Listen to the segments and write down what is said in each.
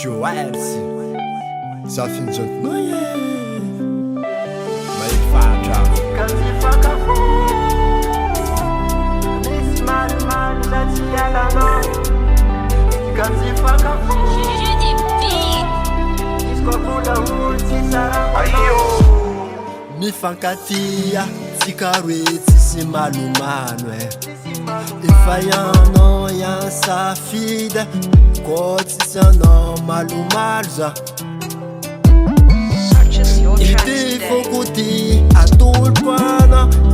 Joels zafinjotnoy maifatra Kazifakafu Miss Malman Zatialana Kazifakafu Iskopula ulti sarapana mifankatia tsikaroe tsisy malomano efa ianao iansafida ko tsisy anao malomalo za ity fokody atoloko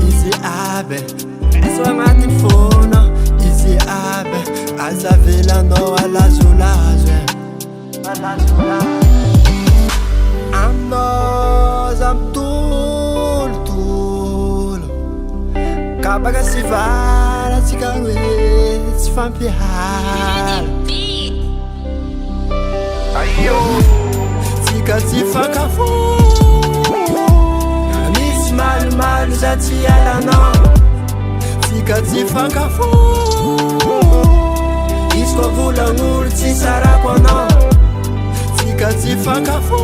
izy aby izy agnaty fona izy aby azavelanao alazolazo aminao za mitolotolo ka baka sy vala tsika hoe tsy fampihala tsika tsy fankafo misy malomalo za tsy alanao tsika tsy fankafo izy koa volagn'olo tsy sarako anao tsika tsy fankafo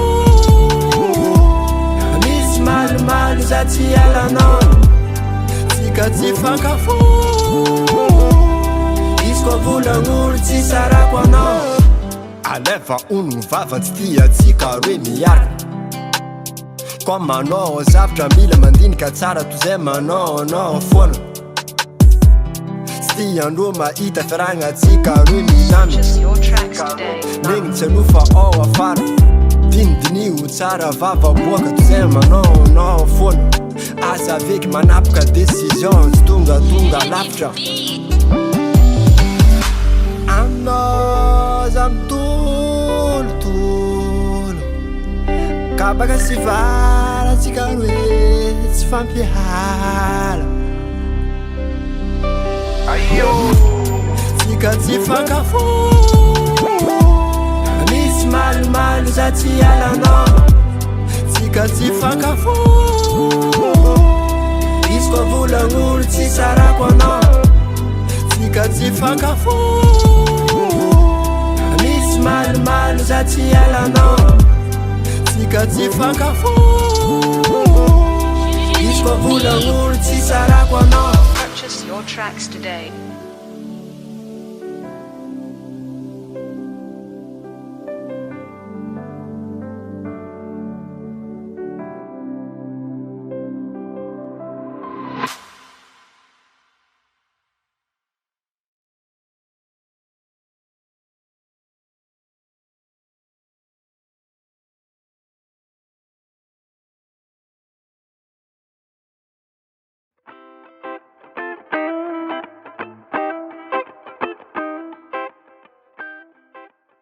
misy malomalo za tsy alanao tsika tsy fankafo izy koa volagn'olo tsy sarako anao aleva onogny vava tsy tia tsika roe miaraka koa manao zavatra mila mandinika tsara toy zay manao anao foana tsy tia andro mahita fiaragna tsika roe milamy megny tsy anofa ao afara dinidinio tsara vava boaka toy zay manao anao foana aza veky manapaka décision tsy tonga lavitra aminao za mitolotolo ka baka sy vala tsika hoe tsy fampihala tsika tsy fankafo misy malomalo za tsy alanao tsika tsy fankafo izy koa volagn'olo tsy sarako anao tsika tsy fankafo misy malomalo za tsy alanao tsika tsy fankafo izy koa volagn'olo tsy sarako anao. Purchase your tracks today.